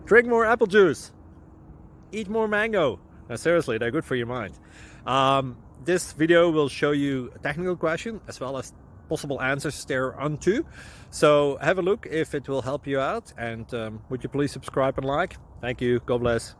Drink more apple juice. Eat more mango. Now, seriously, they're good for your mind. This video will show you a technical question as well as possible answers thereunto. So have a look if it will help you out, and would you please subscribe and like? Thank you. God bless.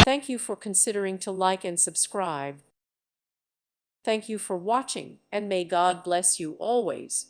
Thank you for considering to like and subscribe. Thank you for watching, and may God bless you always.